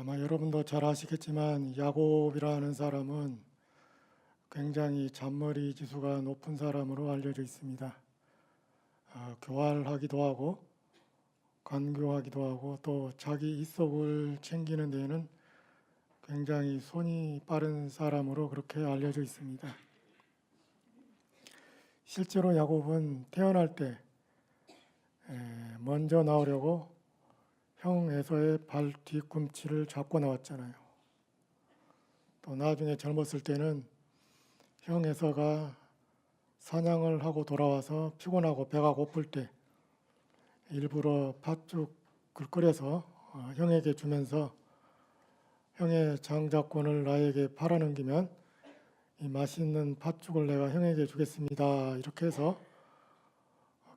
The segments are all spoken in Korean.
아마 여러분도 잘 아시겠지만 야곱이라는 사람은 굉장히 잔머리 지수가 높은 사람으로 알려져 있습니다. 교활하기도 하고 간교하기도 하고 또 자기 이속을 챙기는 데에는 굉장히 손이 빠른 사람으로 그렇게 알려져 있습니다. 실제로 야곱은 태어날 때 먼저 나오려고 형 에서의 발 뒤꿈치를 잡고 나왔잖아요. 또 나중에 젊었을 때는 형 에서가 사냥을 하고 돌아와서 피곤하고 배가 고플 때 일부러 팥죽을 끓여서 형에게 주면서 형의 장자권을 나에게 팔아넘기면 이 맛있는 팥죽을 내가 형에게 주겠습니다. 이렇게 해서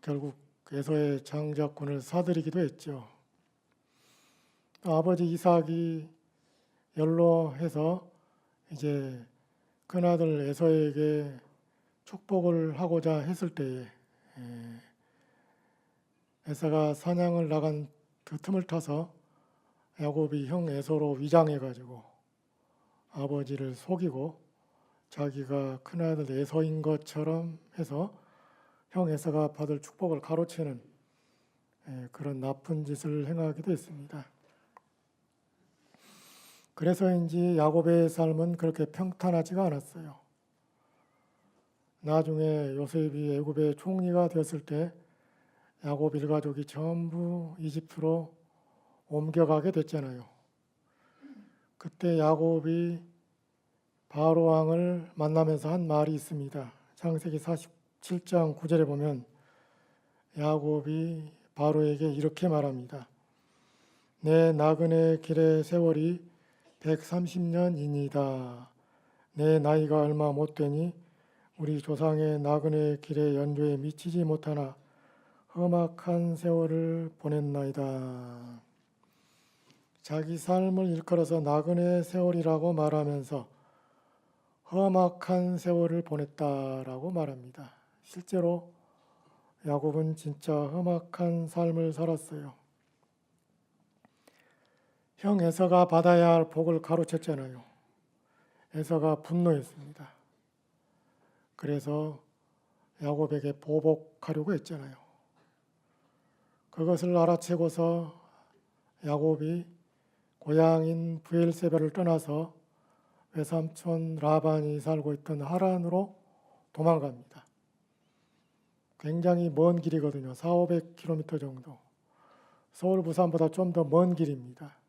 결국 에서의 장자권을 사들이기도 했죠. 아버지 이삭이 연로해서 이제 큰아들 에서에게 축복을 하고자 했을 때에 에서가 사냥을 나간 그 틈을 타서 야곱이 형 에서로 위장해 가지고 아버지를 속이고 자기가 큰아들 에서인 것처럼 해서 형 에서가 받을 축복을 가로채는 그런 나쁜 짓을 행하기도 했습니다. 그래서인지 야곱의 삶은 그렇게 평탄하지가 않았어요. 나중에 요셉이 애굽의 총리가 되었을 때 야곱 일가족이 전부 이집트로 옮겨가게 됐잖아요. 그때 야곱이 바로 왕을 만나면서 한 말이 있습니다. 창세기 47장 9절에 보면 야곱이 바로에게 이렇게 말합니다. 내 나그네 길의 세월이 130년이니이다. 내 나이가 얼마 못 되니 우리 조상의 나그네 길의 연조에 미치지 못하나 험악한 세월을 보냈나이다. 자기 삶을 일컬어서 나그네 세월이라고 말하면서 험악한 세월을 보냈다라고 말합니다. 실제로 야곱은 진짜 험악한 삶을 살았어요. 형 에서가 받아야 할 복을 가로챘잖아요. 에서가 분노했습니다. 그래서 야곱에게 보복하려고 했잖아요. 그것을 알아채고서 야곱이 고향인 브엘세바를 떠나서 외삼촌 라반이 살고 있던 하란으로 도망갑니다. 굉장히 먼 길이거든요. 400-500km 정도. 서울, 부산보다 좀 더 먼 길입니다.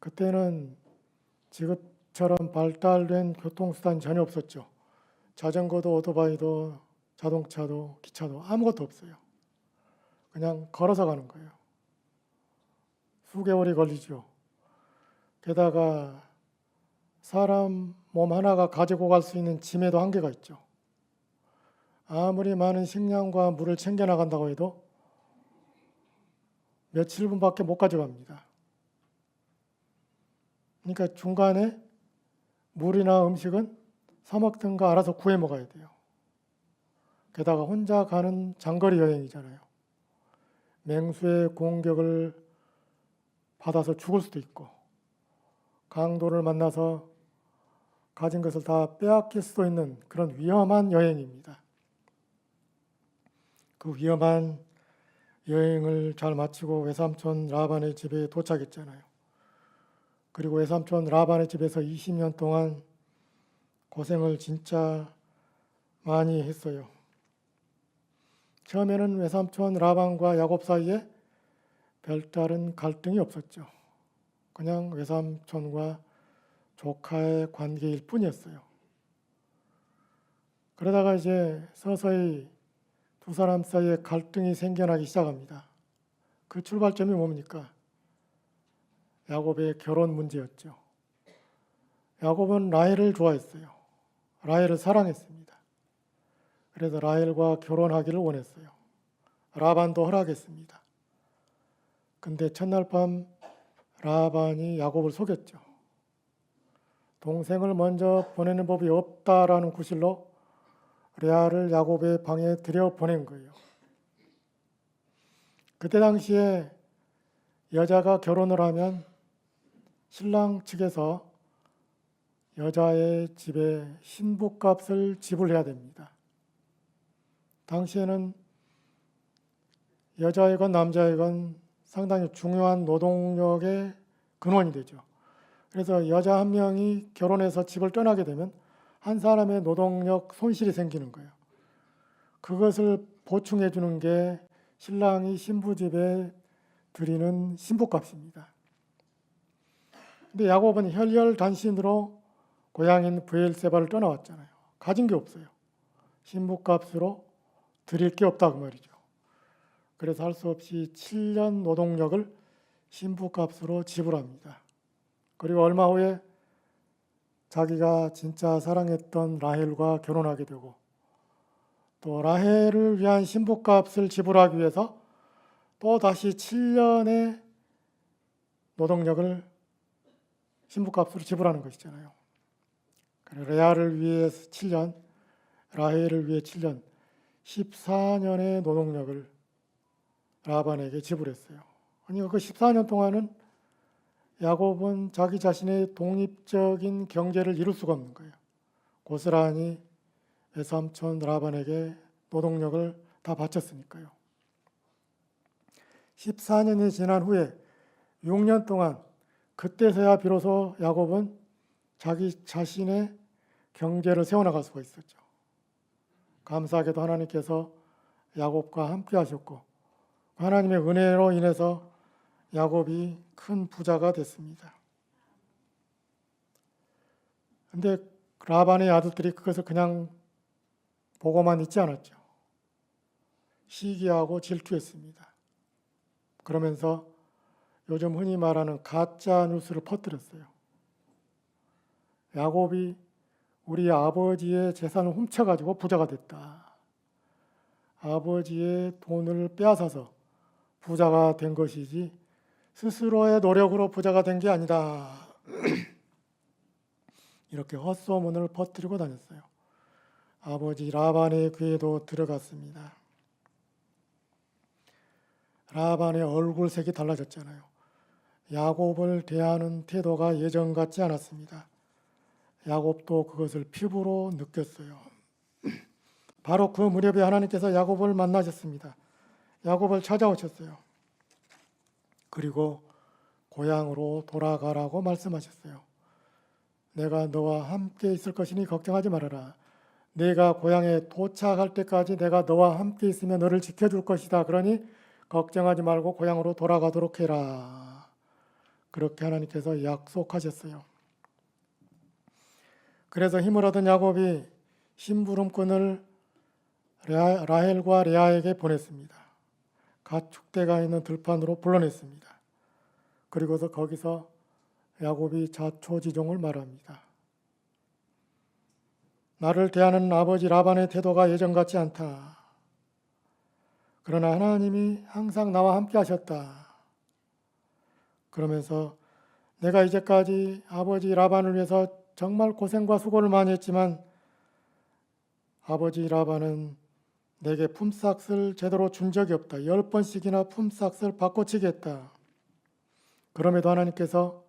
그때는 지금처럼 발달된 교통수단이 전혀 없었죠. 자전거도 오토바이도 자동차도 기차도 아무것도 없어요. 그냥 걸어서 가는 거예요. 수개월이 걸리죠. 게다가 사람 몸 하나가 가지고 갈 수 있는 짐에도 한계가 있죠. 아무리 많은 식량과 물을 챙겨 나간다고 해도 며칠분밖에 못 가져갑니다. 그러니까 중간에 물이나 음식은 사 먹든가 알아서 구해 먹어야 돼요. 게다가 혼자 가는 장거리 여행이잖아요. 맹수의 공격을 받아서 죽을 수도 있고 강도를 만나서 가진 것을 다 빼앗길 수도 있는 그런 위험한 여행입니다. 그 위험한 여행을 잘 마치고 외삼촌 라반의 집에 도착했잖아요. 그리고 외삼촌 라반의 집에서 20년 동안 고생을 진짜 많이 했어요. 처음에는 외삼촌 라반과 야곱 사이에 별다른 갈등이 없었죠. 그냥 외삼촌과 조카의 관계일 뿐이었어요. 그러다가 이제 서서히 두 사람 사이에 갈등이 생겨나기 시작합니다. 그 출발점이 뭡니까? 야곱의 결혼 문제였죠. 야곱은 라헬을 좋아했어요. 라헬을 사랑했습니다. 그래서 라헬과 결혼하기를 원했어요. 라반도 허락했습니다. 근데 첫날 밤 라반이 야곱을 속였죠. 동생을 먼저 보내는 법이 없다라는 구실로 레아를 야곱의 방에 들여보낸 거예요. 그때 당시에 여자가 결혼을 하면 신랑 측에서 여자의 집에 신부값을 지불해야 됩니다. 당시에는 여자이건 남자이건 상당히 중요한 노동력의 근원이 되죠. 그래서 여자 한 명이 결혼해서 집을 떠나게 되면 한 사람의 노동력 손실이 생기는 거예요. 그것을 보충해 주는 게 신랑이 신부 집에 드리는 신부값입니다. 근데 야곱은 혈혈단신으로 고향인 브엘세바를 떠나왔잖아요. 가진 게 없어요. 신부값으로 드릴 게 없다 그 말이죠. 그래서 할 수 없이 7년 노동력을 신부값으로 지불합니다. 그리고 얼마 후에 자기가 진짜 사랑했던 라헬과 결혼하게 되고 또 라헬을 위한 신부값을 지불하기 위해서 또 다시 7년의 노동력을 신부값으로 지불하는 것이잖아요. 레아를 위해 7년, 라헬을 위해 7년, 14년의 노동력을 라반에게 지불했어요. 그러니까 그 14년 동안은 야곱은 자기 자신의 독립적인 경제를 이룰 수가 없는 거예요. 고스란히 외삼촌 라반에게 노동력을 다 바쳤으니까요. 14년이 지난 후에 6년 동안 그때서야 비로소 야곱은 자기 자신의 경제를 세워나갈 수가 있었죠. 감사하게도 하나님께서 야곱과 함께 하셨고 하나님의 은혜로 인해서 야곱이 큰 부자가 됐습니다. 그런데 라반의 아들들이 그것을 그냥 보고만 있지 않았죠. 시기하고 질투했습니다. 그러면서 요즘 흔히 말하는 가짜 뉴스를 퍼뜨렸어요. 야곱이 우리 아버지의 재산을 훔쳐가지고 부자가 됐다. 아버지의 돈을 빼앗아서 부자가 된 것이지 스스로의 노력으로 부자가 된 게 아니다. 이렇게 헛소문을 퍼뜨리고 다녔어요. 아버지 라반의 귀에도 들어갔습니다. 라반의 얼굴색이 달라졌잖아요. 야곱을 대하는 태도가 예전 같지 않았습니다. 야곱도 그것을 피부로 느꼈어요. 바로 그 무렵에 하나님께서 야곱을 만나셨습니다. 야곱을 찾아오셨어요. 그리고 고향으로 돌아가라고 말씀하셨어요. 내가 너와 함께 있을 것이니 걱정하지 말아라. 내가 고향에 도착할 때까지 내가 너와 함께 있으며 너를 지켜줄 것이다. 그러니 걱정하지 말고 고향으로 돌아가도록 해라. 그렇게 하나님께서 약속하셨어요. 그래서 힘을 얻은 야곱이 심부름꾼을 라헬과 레아에게 보냈습니다. 가축대가 있는 들판으로 불러냈습니다. 그리고서 거기서 야곱이 자초지종을 말합니다. 나를 대하는 아버지 라반의 태도가 예전 같지 않다. 그러나 하나님이 항상 나와 함께 하셨다. 그러면서 내가 이제까지 아버지 라반을 위해서 정말 고생과 수고를 많이 했지만 아버지 라반은 내게 품삯을 제대로 준 적이 없다. 10번씩이나 품삯을 바꿔치기 했다. 그럼에도 하나님께서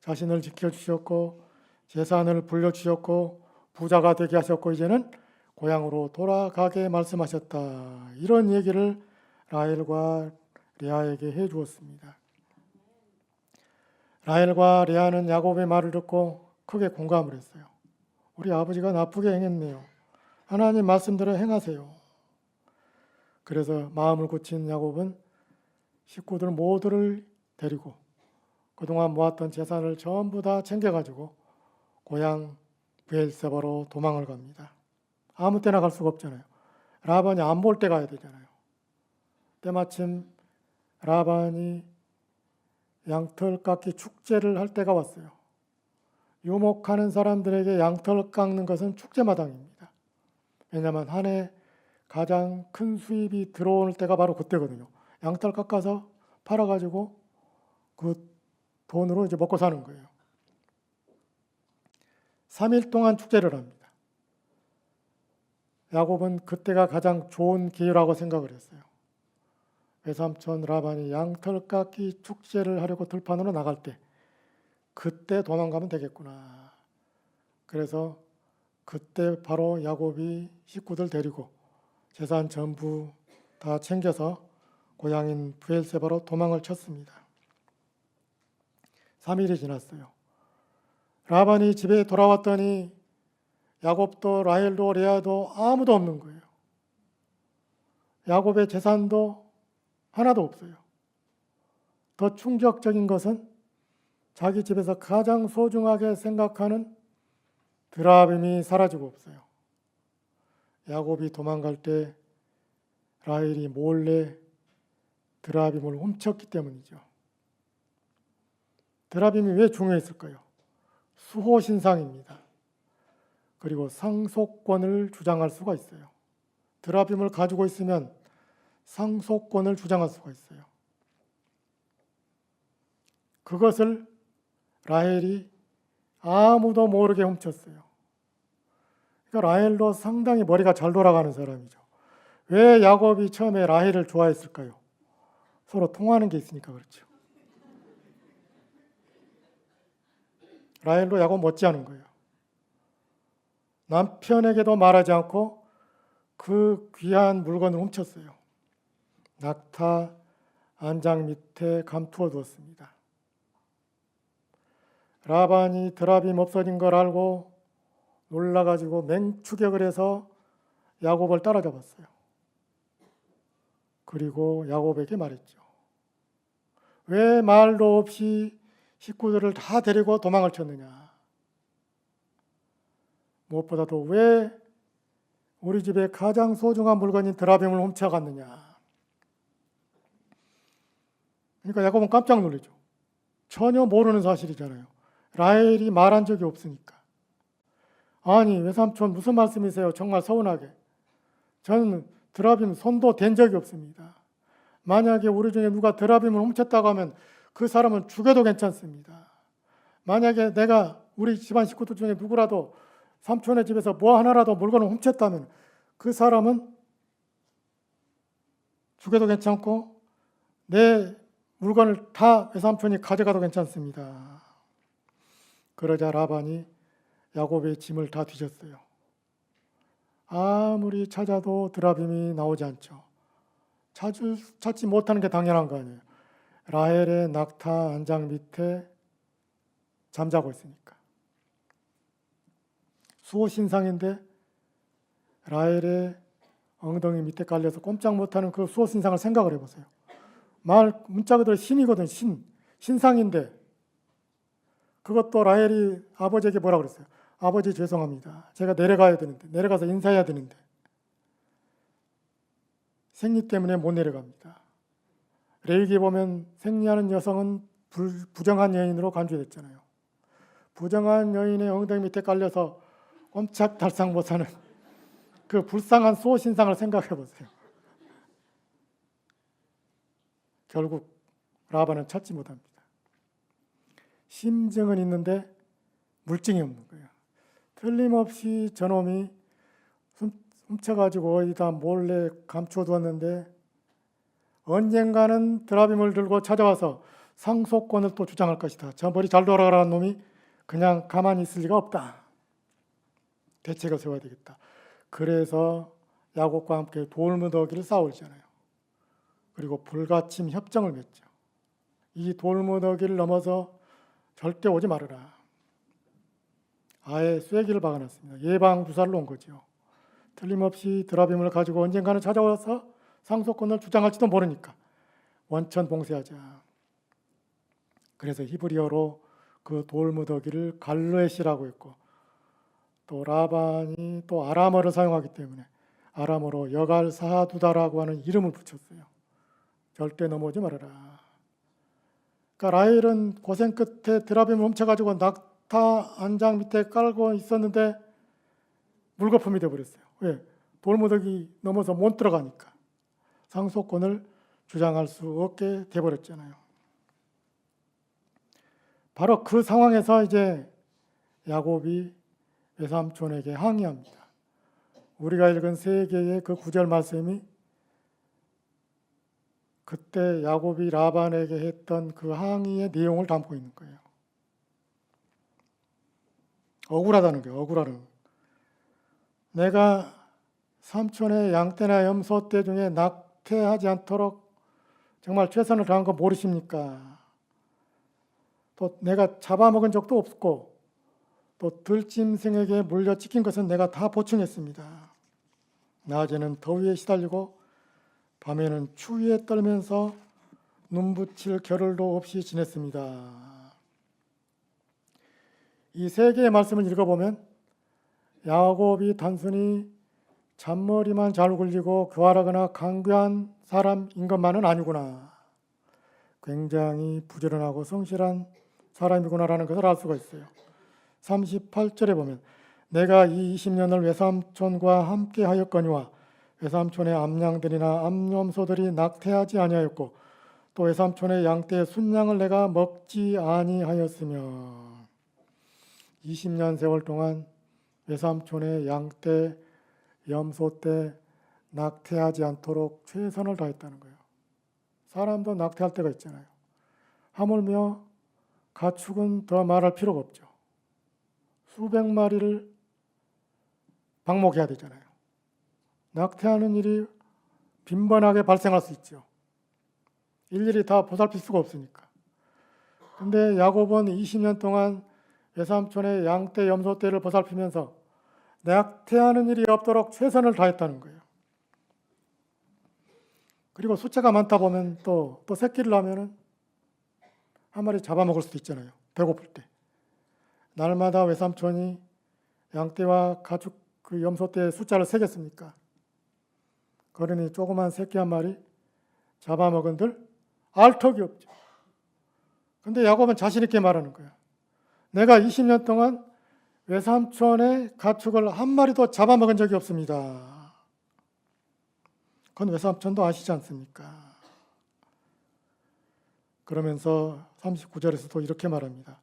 자신을 지켜주셨고 재산을 불려주셨고 부자가 되게 하셨고 이제는 고향으로 돌아가게 말씀하셨다. 이런 얘기를 라헬과 레아에게 해 주었습니다. 라헬과 레아는 야곱의 말을 듣고 크게 공감을 했어요. 우리 아버지가 나쁘게 행했네요. 하나님 말씀대로 행하세요. 그래서 마음을 굳힌 야곱은 식구들 모두를 데리고 그동안 모았던 재산을 전부 다 챙겨가지고 고향 브엘세바로 도망을 갑니다. 아무 때나 갈 수가 없잖아요. 라반이 안 볼 때 가야 되잖아요. 때마침 라반이 양털 깎기 축제를 할 때가 왔어요. 유목하는 사람들에게 양털 깎는 것은 축제마당입니다. 왜냐하면 한 해 가장 큰 수입이 들어올 때가 바로 그때거든요. 양털 깎아서 팔아가지고 그 돈으로 이제 먹고 사는 거예요. 3일 동안 축제를 합니다. 야곱은 그때가 가장 좋은 기회라고 생각을 했어요. 외삼촌 라반이 양털 깎기 축제를 하려고 들판으로 나갈 때 그때 도망가면 되겠구나. 그래서 그때 바로 야곱이 식구들 데리고 재산 전부 다 챙겨서 고향인 브엘세바로 도망을 쳤습니다. 3일이 지났어요. 라반이 집에 돌아왔더니 야곱도 라헬도 레아도 아무도 없는 거예요. 야곱의 재산도 하나도 없어요. 더 충격적인 것은 자기 집에서 가장 소중하게 생각하는 드라빔이 사라지고 없어요. 야곱이 도망갈 때 라헬이 몰래 드라빔을 훔쳤기 때문이죠. 드라빔이 왜 중요했을까요? 수호신상입니다. 그리고 상속권을 주장할 수가 있어요. 드라빔을 가지고 있으면 상속권을 주장할 수가 있어요. 그것을 라헬이 아무도 모르게 훔쳤어요. 그러니까 라헬도 상당히 머리가 잘 돌아가는 사람이죠. 왜 야곱이 처음에 라헬을 좋아했을까요? 서로 통하는 게 있으니까 그렇죠. 라헬도 야곱 못지않은 거예요. 남편에게도 말하지 않고 그 귀한 물건을 훔쳤어요. 낙타 안장 밑에 감투어 두었습니다. 라반이 드라빔 없어진 걸 알고 놀라가지고 맹추격을 해서 야곱을 따라잡았어요. 그리고 야곱에게 말했죠. 왜 말도 없이 식구들을 다 데리고 도망을 쳤느냐. 무엇보다도 왜 우리 집에 가장 소중한 물건인 드라빔을 훔쳐갔느냐. 그러니까 야곱은 깜짝 놀라죠. 전혀 모르는 사실이잖아요. 라헬이 말한 적이 없으니까. 아니 외삼촌 무슨 말씀이세요? 정말 서운하게. 저는 드라빔 손도 댄 적이 없습니다. 만약에 우리 중에 누가 드라빔을 훔쳤다고 하면 그 사람은 죽여도 괜찮습니다. 만약에 내가 우리 집안 식구들 중에 누구라도 삼촌의 집에서 뭐 하나라도 물건을 훔쳤다면 그 사람은 죽여도 괜찮고 내 물건을 다 외삼촌이 가져가도 괜찮습니다. 그러자 라반이 야곱의 짐을 다 뒤졌어요. 아무리 찾아도 드라빔이 나오지 않죠. 찾지 못하는 게 당연한 거 아니에요. 라헬의 낙타 안장 밑에 잠자고 있으니까. 수호신상인데 라헬의 엉덩이 밑에 깔려서 꼼짝 못하는 그 수호신상을 생각을 해보세요. 문자 그대로 신이거든. 신상인데 그것도 라헬이 아버지에게 뭐라고 그랬어요? 아버지 죄송합니다. 제가 내려가야 되는데 내려가서 인사해야 되는데 생리 때문에 못 내려갑니다. 레위기에 보면 생리하는 여성은 부정한 여인으로 간주됐잖아요. 부정한 여인의 엉덩이 밑에 깔려서 꼼짝달싹 못하는 그 불쌍한 수호신상을 생각해 보세요. 결국 라반은 찾지 못합니다. 심증은 있는데 물증이 없는 거예요. 틀림없이 저놈이 훔쳐가지고 어디다 몰래 감춰두었는데 언젠가는 드라빔을 들고 찾아와서 상속권을 또 주장할 것이다. 저 머리 잘 돌아가라는 놈이 그냥 가만히 있을 리가 없다. 대책을 세워야 되겠다. 그래서 야곱과 함께 돌무더기를 쌓아올잖아요. 그리고 불가침 협정을 맺죠. 이 돌무더기를 넘어서 절대 오지 말아라. 아예 쐐기를 박아놨습니다. 예방주사를 놓은 거죠. 틀림없이 드라빔을 가지고 언젠가는 찾아와서 상속권을 주장할지도 모르니까 원천 봉쇄하자. 그래서 히브리어로 그 돌무더기를 갈르엣이라고 했고 또 라반이 또 아람어를 사용하기 때문에 아람어로 여갈사두다라고 하는 이름을 붙였어요. 절대 넘어오지 말아라. 그러니까 라헬은 고생 끝에 드라빔을 훔쳐가지고 낙타 안장 밑에 깔고 있었는데 물거품이 되어버렸어요. 왜? 돌무더기 넘어서 못 들어가니까. 상속권을 주장할 수 없게 돼버렸잖아요. 바로 그 상황에서 이제 야곱이 외삼촌에게 항의합니다. 우리가 읽은 세 개의 그 구절 말씀이 그때 야곱이 라반에게 했던 그 항의의 내용을 담고 있는 거예요. 억울하다는 거예요. 억울하는. 내가 삼촌의 양떼나 염소떼 중에 낙태하지 않도록 정말 최선을 다한 거 모르십니까? 또 내가 잡아먹은 적도 없고 또 들짐승에게 물려 찢긴 것은 내가 다 보충했습니다. 낮에는 더위에 시달리고 밤에는 추위에 떨면서 눈붙일 겨를도 없이 지냈습니다. 이 세 개의 말씀을 읽어보면 야곱이 단순히 잔머리만 잘 굴리고 교활하거나 강교한 사람인 것만은 아니구나. 굉장히 부지런하고 성실한 사람이구나라는 것을 알 수가 있어요. 38절에 보면 내가 이 20년을 외삼촌과 함께 하였거니와 외삼촌의 암양들이나 암염소들이 낙태하지 아니하였고 또 외삼촌의 양떼의 순양을 내가 먹지 아니하였으며 20년 세월 동안 외삼촌의 양떼, 염소떼 낙태하지 않도록 최선을 다했다는 거예요. 사람도 낙태할 때가 있잖아요. 하물며 가축은 더 말할 필요가 없죠. 수백 마리를 방목해야 되잖아요. 낙태하는 일이 빈번하게 발생할 수 있죠. 일일이 다 보살필 수가 없으니까. 근데 야곱은 20년 동안 외삼촌의 양떼, 염소떼를 보살피면서 낙태하는 일이 없도록 최선을 다했다는 거예요. 그리고 숫자가 많다 보면 또 새끼를 낳으면 한 마리 잡아먹을 수도 있잖아요. 배고플 때. 날마다 외삼촌이 양떼와 가축 그 염소떼의 숫자를 세겠습니까? 그러니 조그만 새끼 한 마리 잡아먹은들 알 턱이 없죠. 근데 야곱은 자신 있게 말하는 거예요. 내가 20년 동안 외삼촌의 가축을 한 마리도 잡아먹은 적이 없습니다. 그건 외삼촌도 아시지 않습니까? 그러면서 39절에서도 이렇게 말합니다.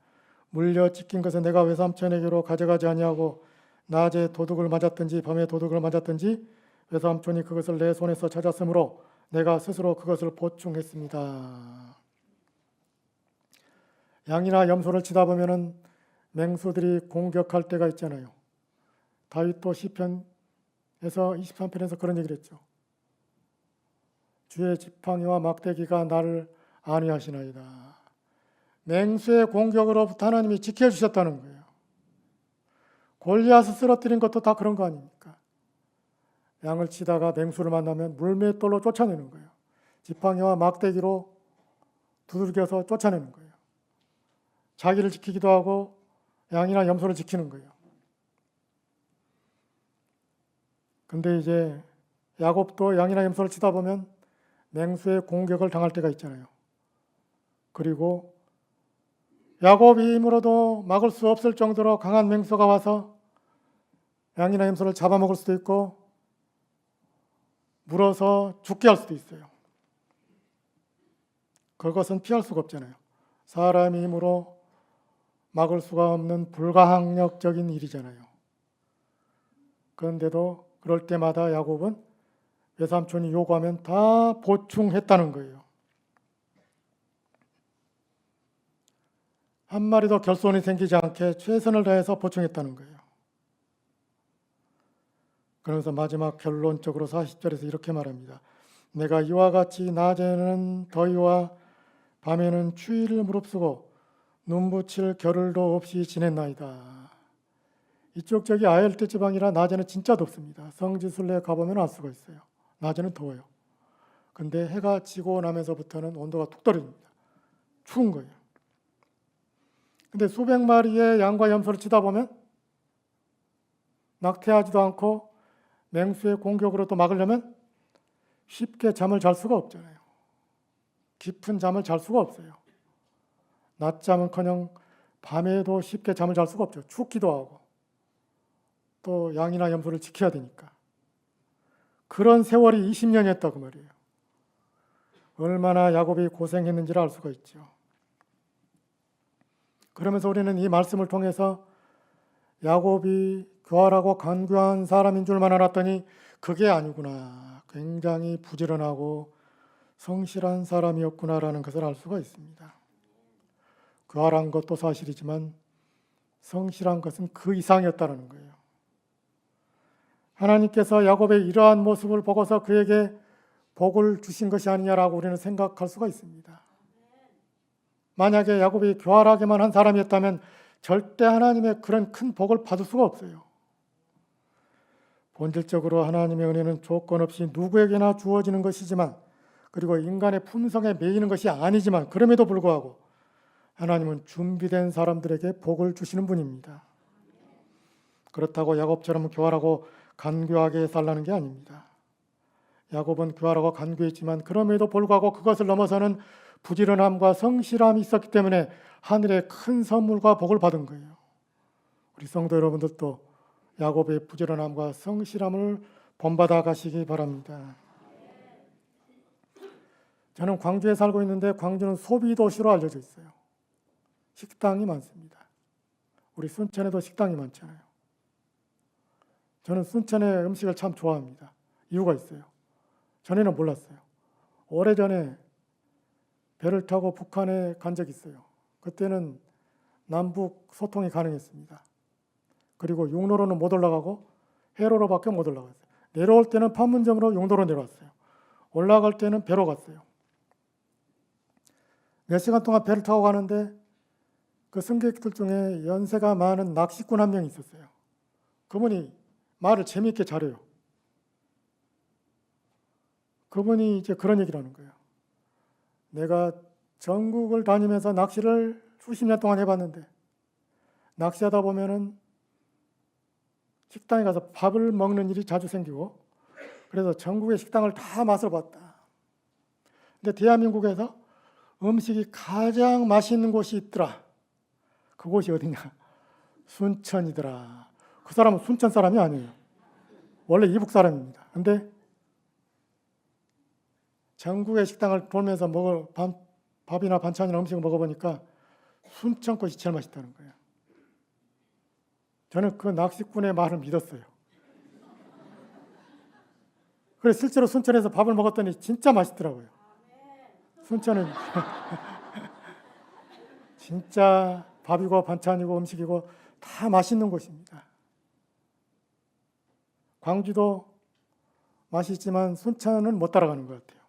물려 찢긴 것은 내가 외삼촌에게로 가져가지 아니하고 낮에 도둑을 맞았든지 밤에 도둑을 맞았든지 외삼촌이 그것을 내 손에서 찾았으므로 내가 스스로 그것을 보충했습니다. 양이나 염소를 치다 보면은 맹수들이 공격할 때가 있잖아요. 다윗도 시편에서 23편에서 그런 얘기를 했죠. 주의 지팡이와 막대기가 나를 안위하시나이다. 맹수의 공격으로부터 하나님이 지켜주셨다는 거예요. 골리앗을 쓰러뜨린 것도 다 그런 거 아닙니까? 양을 치다가 맹수를 만나면 물맷돌로 쫓아내는 거예요. 지팡이와 막대기로 두들겨서 쫓아내는 거예요. 자기를 지키기도 하고 양이나 염소를 지키는 거예요. 근데 이제 야곱도 양이나 염소를 치다 보면 맹수의 공격을 당할 때가 있잖아요. 그리고 야곱이 힘으로도 막을 수 없을 정도로 강한 맹수가 와서 양이나 염소를 잡아먹을 수도 있고 물어서 죽게 할 수도 있어요. 그것은 피할 수가 없잖아요. 사람의 힘으로 막을 수가 없는 불가항력적인 일이잖아요. 그런데도 그럴 때마다 야곱은 외삼촌이 요구하면 다 보충했다는 거예요. 한 마리도 결손이 생기지 않게 최선을 다해서 보충했다는 거예요. 그러면서 마지막 결론적으로 40절에서 이렇게 말합니다. 내가 이와 같이 낮에는 더위와 밤에는 추위를 무릅쓰고 눈붙일 겨를도 없이 지냈나이다. 이쪽 저기 아열대 지방이라 낮에는 진짜 덥습니다. 성지순례에 가보면 알 수가 있어요. 낮에는 더워요. 근데 해가 지고 나면서부터는 온도가 툭 떨어집니다. 추운 거예요. 근데 수백 마리의 양과 염소를 치다 보면 낙태하지도 않고 맹수의 공격으로 또 막으려면 쉽게 잠을 잘 수가 없잖아요. 깊은 잠을 잘 수가 없어요. 낮잠은커녕 밤에도 쉽게 잠을 잘 수가 없죠. 춥기도 하고 또 양이나 염소를 지켜야 되니까. 그런 세월이 20년이었다고 말이에요. 얼마나 야곱이 고생했는지를 알 수가 있죠. 그러면서 우리는 이 말씀을 통해서 야곱이 교활하고 간교한 사람인 줄만 알았더니 그게 아니구나. 굉장히 부지런하고 성실한 사람이었구나라는 것을 알 수가 있습니다. 교활한 것도 사실이지만 성실한 것은 그 이상이었다는 거예요. 하나님께서 야곱의 이러한 모습을 보고서 그에게 복을 주신 것이 아니냐라고 우리는 생각할 수가 있습니다. 만약에 야곱이 교활하게만 한 사람이었다면 절대 하나님의 그런 큰 복을 받을 수가 없어요. 본질적으로 하나님의 은혜는 조건 없이 누구에게나 주어지는 것이지만, 그리고 인간의 품성에 매이는 것이 아니지만, 그럼에도 불구하고 하나님은 준비된 사람들에게 복을 주시는 분입니다. 그렇다고 야곱처럼 교활하고 간교하게 살라는 게 아닙니다. 야곱은 교활하고 간교했지만 그럼에도 불구하고 그것을 넘어서는 부지런함과 성실함이 있었기 때문에 하늘의 큰 선물과 복을 받은 거예요. 우리 성도 여러분들도 야곱의 부지런함과 성실함을 본받아 가시기 바랍니다. 저는 광주에 살고 있는데 광주는 소비 도시로 알려져 있어요. 식당이 많습니다. 우리 순천에도 식당이 많잖아요. 저는 순천의 음식을 참 좋아합니다. 이유가 있어요. 전에는 몰랐어요. 오래전에 배를 타고 북한에 간 적이 있어요. 그때는 남북 소통이 가능했습니다. 그리고 육로로는 못 올라가고 해로로밖에 못 올라갔어요. 내려올 때는 판문점으로 용도로 내려왔어요. 올라갈 때는 배로 갔어요. 몇 시간 동안 배를 타고 가는데 그 승객들 중에 연세가 많은 낚시꾼 한 명이 있었어요. 그분이 말을 재미있게 잘해요. 그분이 이제 그런 얘기를 하는 거예요. 내가 전국을 다니면서 낚시를 수십 년 동안 해봤는데 낚시하다 보면은 식당에 가서 밥을 먹는 일이 자주 생기고, 그래서 전국의 식당을 다 맛을 봤다. 근데 대한민국에서 음식이 가장 맛있는 곳이 있더라. 그곳이 어디냐? 순천이더라. 그 사람은 순천 사람이 아니에요. 원래 이북 사람입니다. 근데 전국의 식당을 돌면서 밥이나 반찬이나 음식을 먹어보니까 순천 것이 제일 맛있다는 거예요. 저는 그 낚시꾼의 말을 믿었어요. 그래서 실제로 순천에서 밥을 먹었더니 진짜 맛있더라고요. 순천은 진짜 밥이고 반찬이고 음식이고 다 맛있는 곳입니다. 광주도 맛있지만 순천은 못 따라가는 것 같아요.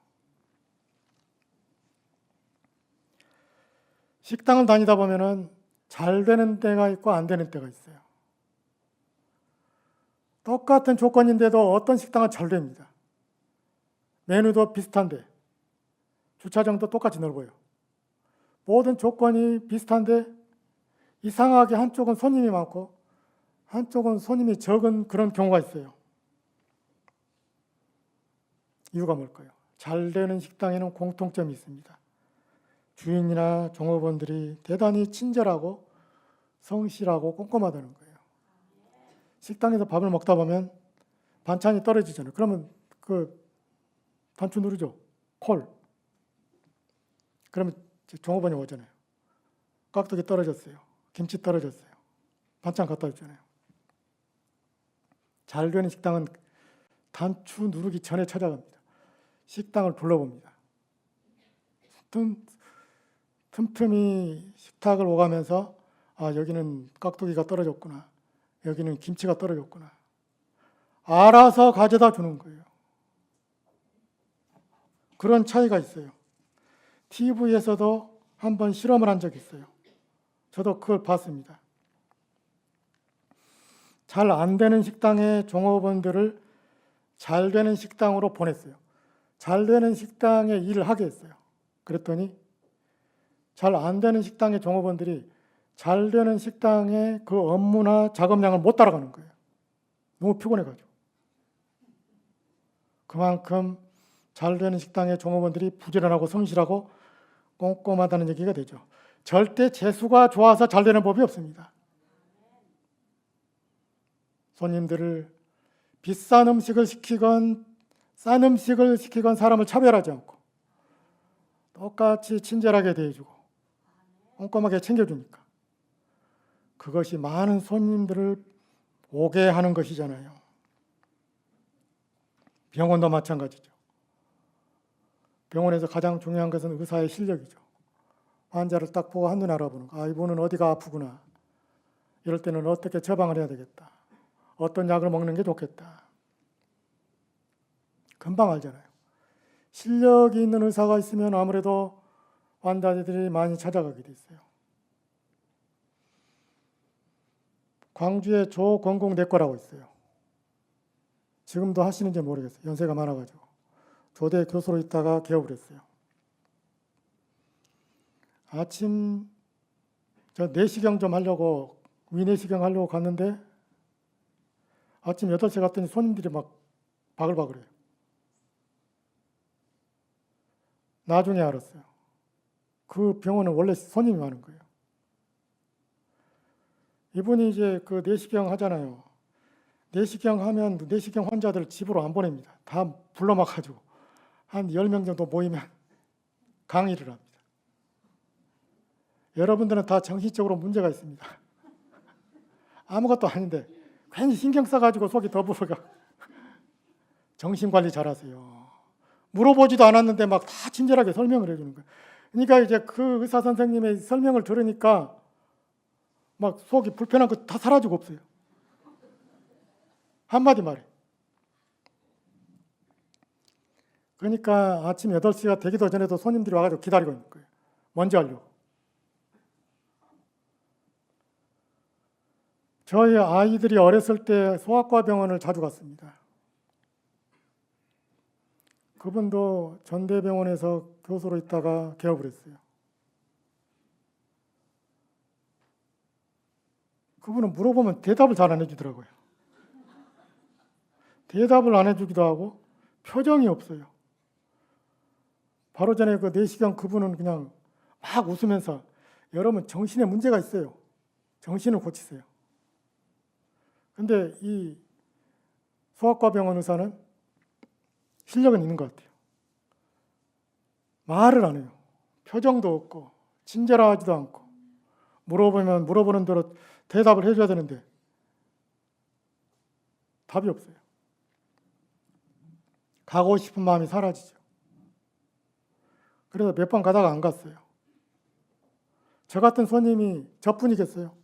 식당을 다니다 보면은 잘 되는 때가 있고 안 되는 때가 있어요. 똑같은 조건인데도 어떤 식당은 잘 됩니다. 메뉴도 비슷한데 주차장도 똑같이 넓어요. 모든 조건이 비슷한데 이상하게 한쪽은 손님이 많고 한쪽은 손님이 적은 그런 경우가 있어요. 이유가 뭘까요? 잘 되는 식당에는 공통점이 있습니다. 주인이나 종업원들이 대단히 친절하고 성실하고 꼼꼼하다는 거예요. 식당에서 밥을 먹다 보면 반찬이 떨어지잖아요. 그러면 그 단추 누르죠. 콜. 그러면 종업원이 오잖아요. 깍두기 떨어졌어요. 김치 떨어졌어요. 반찬 갖다 줬잖아요. 잘 되는 식당은 단추 누르기 전에 찾아갑니다. 식당을 둘러봅니다. 틈틈이 식탁을 오가면서 여기는 깍두기가 떨어졌구나. 여기는 김치가 떨어졌구나. 알아서 가져다 주는 거예요. 그런 차이가 있어요. TV에서도 한번 실험을 한 적이 있어요. 저도 그걸 봤습니다. 잘 안 되는 식당의 종업원들을 잘 되는 식당으로 보냈어요. 잘 되는 식당에 일을 하게 했어요. 그랬더니 잘 안 되는 식당의 종업원들이 잘 되는 식당의 그 업무나 작업량을 못 따라가는 거예요. 너무 피곤해가지고. 그만큼 잘 되는 식당의 종업원들이 부지런하고 성실하고 꼼꼼하다는 얘기가 되죠. 절대 재수가 좋아서 잘 되는 법이 없습니다. 손님들을 비싼 음식을 시키건 싼 음식을 시키건 사람을 차별하지 않고 똑같이 친절하게 대해주고 꼼꼼하게 챙겨주니까 그것이 많은 손님들을 오게 하는 것이잖아요. 병원도 마찬가지죠. 병원에서 가장 중요한 것은 의사의 실력이죠. 환자를 딱 보고 한눈에 알아보는 거. 이분은 어디가 아프구나. 이럴 때는 어떻게 처방을 해야 되겠다. 어떤 약을 먹는 게 좋겠다. 금방 알잖아요. 실력이 있는 의사가 있으면 아무래도 환자들이 많이 찾아가게 돼 있어요. 광주에 조건국내과라고 있어요. 지금도 하시는지 모르겠어요. 연세가 많아가지고. 조대 교수로 있다가 개업을 했어요. 아침 저 내시경 좀 하려고 위내시경 하려고 갔는데 아침 8시에 갔더니 손님들이 막 바글바글해요. 나중에 알았어요. 그 병원은 원래 손님이 많은 거예요. 이분이 이제 그 내시경 하잖아요. 내시경 하면 내시경 환자들 집으로 안 보냅니다. 다 불러막가지고 한 10명 정도 모이면 강의를 합니다. 여러분들은 다 정신적으로 문제가 있습니다. 아무것도 아닌데 괜히 신경 써가지고 속이 더 부어가. 정신관리 잘하세요. 물어보지도 않았는데 막 다 친절하게 설명을 해주는 거예요. 그러니까 이제 그 의사 선생님의 설명을 들으니까 막 속이 불편한 거 다 사라지고 없어요. 한마디 말해. 그러니까 아침 8시가 되기도 전에도 손님들이 와가지고 기다리고 있는 거예요. 먼저 하려고. 저희 아이들이 어렸을 때 소아과 병원을 자주 갔습니다. 그분도 전대병원에서 교수로 있다가 개업을 했어요. 그분은 물어보면 대답을 잘 안 해주더라고요. 대답을 안 해주기도 하고 표정이 없어요. 바로 전에 그 내시경 그분은 그냥 막 웃으면서 여러분 정신에 문제가 있어요. 정신을 고치세요. 근데 이 소아과 병원 의사는 실력은 있는 것 같아요. 말을 안 해요. 표정도 없고 친절하지도 않고 물어보면 물어보는 대로 대답을 해줘야 되는데 답이 없어요. 가고 싶은 마음이 사라지죠. 그래서 몇 번 가다가 안 갔어요. 저 같은 손님이 저뿐이겠어요.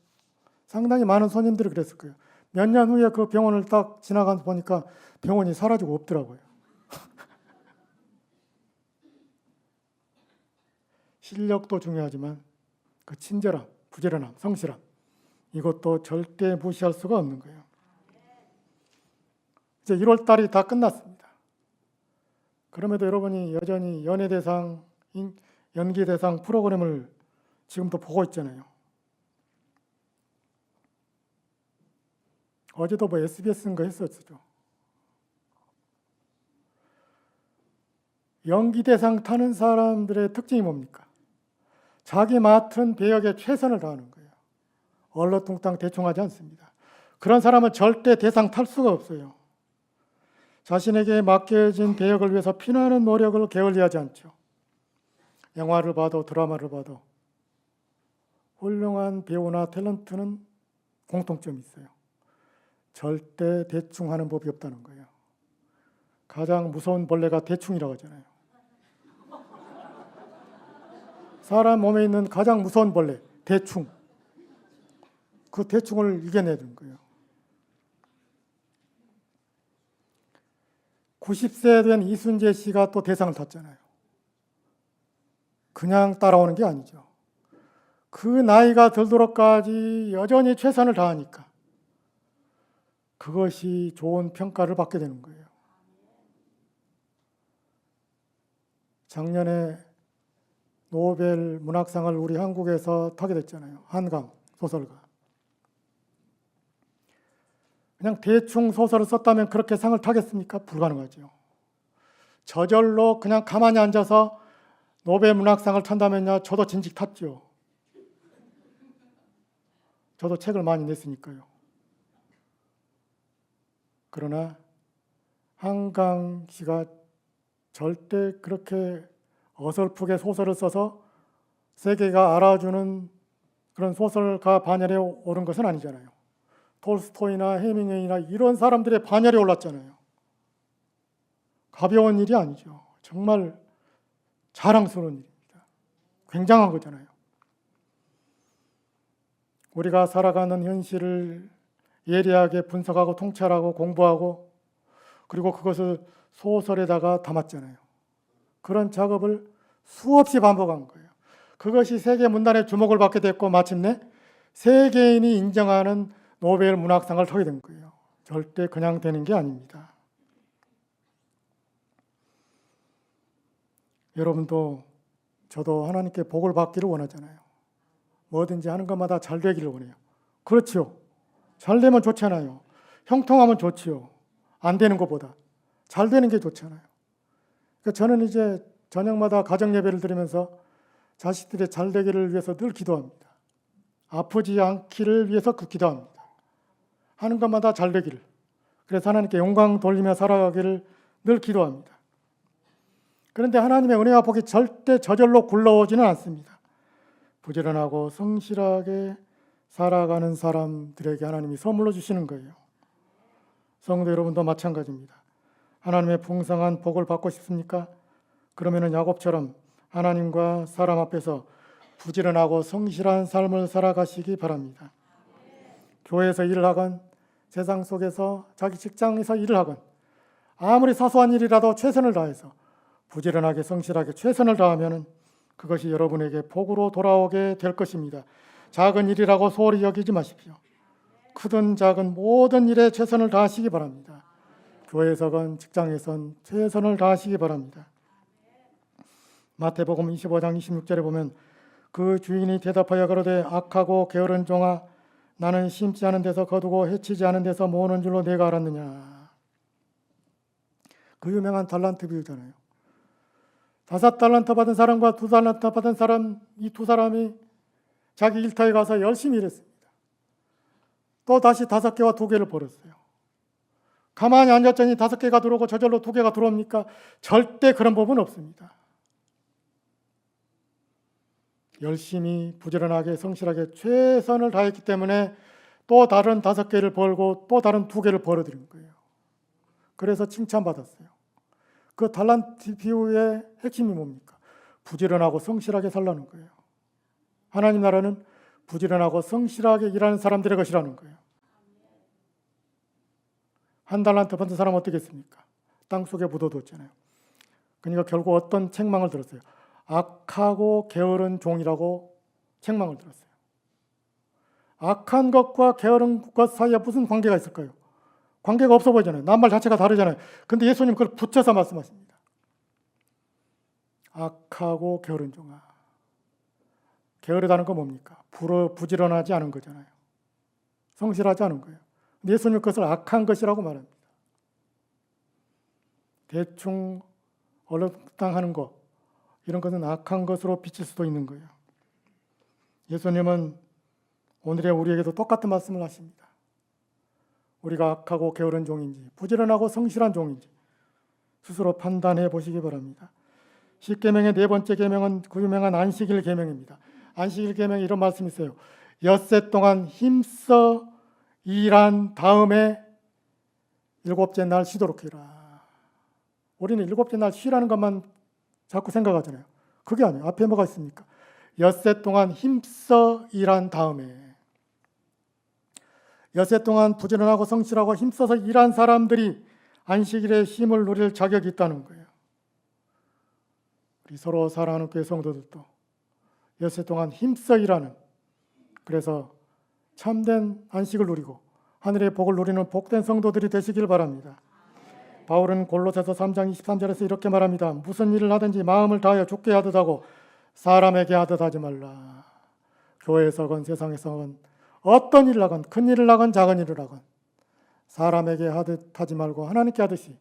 상당히 많은 손님들이 그랬을 거예요. 몇 년 후에 그 병원을 딱 지나가서 보니까 병원이 사라지고 없더라고요. 실력도 중요하지만 그 친절함, 부지런함, 성실함 이것도 절대 무시할 수가 없는 거예요. 이제 1월 달이 다 끝났습니다. 그럼에도 여러분이 여전히 연예대상, 연기대상 프로그램을 지금도 보고 있잖아요. 어제도 뭐 SBS인가 했었죠. 연기대상 타는 사람들의 특징이 뭡니까? 자기 맡은 배역에 최선을 다하는 거예요. 얼렁뚱땅 대충 하지 않습니다. 그런 사람은 절대 대상 탈 수가 없어요. 자신에게 맡겨진 배역을 위해서 피나는 노력을 게을리하지 않죠. 영화를 봐도 드라마를 봐도 훌륭한 배우나 탤런트는 공통점이 있어요. 절대 대충 하는 법이 없다는 거예요. 가장 무서운 벌레가 대충이라고 하잖아요. 사람 몸에 있는 가장 무서운 벌레, 대충. 그 대충을 이겨내는 거예요. 90세 된 이순재 씨가 또 대상을 탔잖아요. 그냥 따라오는 게 아니죠. 그 나이가 들도록까지 여전히 최선을 다하니까 그것이 좋은 평가를 받게 되는 거예요. 작년에 노벨 문학상을 우리 한국에서 타게 됐잖아요. 한강 소설가. 그냥 대충 소설을 썼다면 그렇게 상을 타겠습니까? 불가능하죠. 저절로 그냥 가만히 앉아서 노벨 문학상을 탄다면요, 저도 진즉 탔죠. 저도 책을 많이 냈으니까요. 그러나 한강 씨가 절대 그렇게 어설프게 소설을 써서 세계가 알아주는 그런 소설가 반열에 오른 것은 아니잖아요. 톨스토이나 해밍웨이나 이런 사람들의 반열에 올랐잖아요. 가벼운 일이 아니죠. 정말 자랑스러운 일입니다. 굉장한 거잖아요. 우리가 살아가는 현실을 예리하게 분석하고 통찰하고 공부하고 그리고 그것을 소설에다가 담았잖아요. 그런 작업을 수없이 반복한 거예요. 그것이 세계 문단에 주목을 받게 됐고 마침내 세계인이 인정하는 노벨 문학상을 타게 된 거예요. 절대 그냥 되는 게 아닙니다. 여러분도 저도 하나님께 복을 받기를 원하잖아요. 뭐든지 하는 것마다 잘 되기를 원해요. 그렇죠. 잘 되면 좋잖아요. 형통하면 좋지요. 안 되는 것보다 잘 되는 게 좋잖아요. 그러니까 저는 이제 저녁마다 가정 예배를 드리면서 자식들의 잘 되기를 위해서 늘 기도합니다. 아프지 않기를 위해서 기도합니다. 하는 것마다 잘 되기를. 그래서 하나님께 영광 돌리며 살아가기를 늘 기도합니다. 그런데 하나님의 은혜와 복이 절대 저절로 굴러오지는 않습니다. 부지런하고 성실하게 살아가는 사람들에게 하나님이 선물로 주시는 거예요. 성도 여러분도 마찬가지입니다. 하나님의 풍성한 복을 받고 싶습니까? 그러면은 야곱처럼 하나님과 사람 앞에서 부지런하고 성실한 삶을 살아가시기 바랍니다. 교회에서 일을 하건 세상 속에서 자기 직장에서 일을 하건 아무리 사소한 일이라도 최선을 다해서 부지런하게 성실하게 최선을 다하면 그것이 여러분에게 복으로 돌아오게 될 것입니다. 작은 일이라고 소홀히 여기지 마십시오. 크든 작은 모든 일에 최선을 다하시기 바랍니다. 교회에서건 직장에선 최선을 다하시기 바랍니다. 마태복음 25장 26절에 보면 그 주인이 대답하여 가로되 악하고 게으른 종아 나는 심지 않은 데서 거두고 해치지 않은 데서 모으는 줄로 내가 알았느냐. 그 유명한 달란트 비유잖아요. 5달란트 받은 사람과 2달란트 받은 사람, 이 두 사람이 자기 일터에 가서 열심히 일했습니다. 또 다시 5개와 2개를 벌었어요. 가만히 앉았더니 5개가 들어오고 저절로 2개가 들어옵니까? 절대 그런 법은 없습니다. 열심히 부지런하게 성실하게 최선을 다했기 때문에 또 다른 5개를 벌고 또 다른 2개를 벌어들인 거예요. 그래서 칭찬받았어요. 그 달란트 비유의 핵심이 뭡니까? 부지런하고 성실하게 살라는 거예요. 하나님 나라는 부지런하고 성실하게 일하는 사람들의 것이라는 거예요. 1달란트 받은 사람은 어떻겠습니까? 땅속에 묻어뒀잖아요. 그러니까 결국 어떤 책망을 들었어요. 악하고 게으른 종이라고 책망을 들었어요. 악한 것과 게으른 것 사이에 무슨 관계가 있을까요? 관계가 없어 보이잖아요. 낱말 자체가 다르잖아요. 근데 예수님 그걸 붙여서 말씀하십니다. 악하고 게으른 종아. 게으르다는 건 뭡니까? 부지런하지 않은 거잖아요. 성실하지 않은 거예요. 근데 예수님 그것을 악한 것이라고 말합니다. 대충 얼렁뚱땅하는 것, 이런 것은 악한 것으로 비칠 수도 있는 거예요. 예수님은 오늘의 우리에게도 똑같은 말씀을 하십니다. 우리가 악하고 게으른 종인지 부지런하고 성실한 종인지 스스로 판단해 보시기 바랍니다. 10계명의 4번째 계명은 그 유명한 안식일 계명입니다. 안식일 계명에 이런 말씀이 있어요. 엿새 동안 힘써 일한 다음에 7째 날 쉬도록 해라. 우리는 7째 날 쉬라는 것만 자꾸 생각하잖아요. 그게 아니에요. 앞에 뭐가 있습니까? 엿새 동안 힘써 일한 다음에. 엿새 동안 부지런하고 성실하고 힘써서 일한 사람들이 안식일에 쉼을 누릴 자격이 있다는 거예요. 우리 서로 사랑하는 교회 성도들도 엿새 동안 힘써 일하는, 그래서 참된 안식을 누리고 하늘의 복을 누리는 복된 성도들이 되시길 바랍니다. 바울은 골로새서 3장 23절에서 이렇게 말합니다. 무슨 일을 하든지 마음을 다하여 좋게 하듯 하고 사람에게 하듯 하지 말라. 교회에서건 세상에서건 어떤 일을 하건 큰 일을 하건 작은 일을 하건 사람에게 하듯 하지 말고 하나님께 하듯이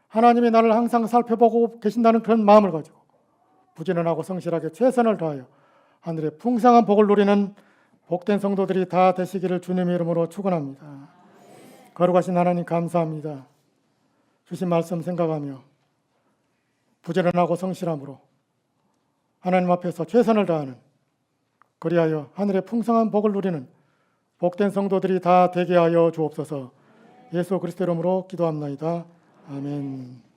하나님이 나를 항상 살펴보고 계신다는 그런 마음을 가지고 부지런하고 성실하게 최선을 다하여 하늘의 풍성한 복을 누리는 복된 성도들이 다 되시기를 주님의 이름으로 축원합니다. 거룩하신 하나님 감사합니다. 주신 말씀 생각하며 부지런하고 성실함으로 하나님 앞에서 최선을 다하는, 그리하여 하늘의 풍성한 복을 누리는 복된 성도들이 다 되게 하여 주옵소서. 예수 그리스도 이름으로 기도합나이다. 아멘.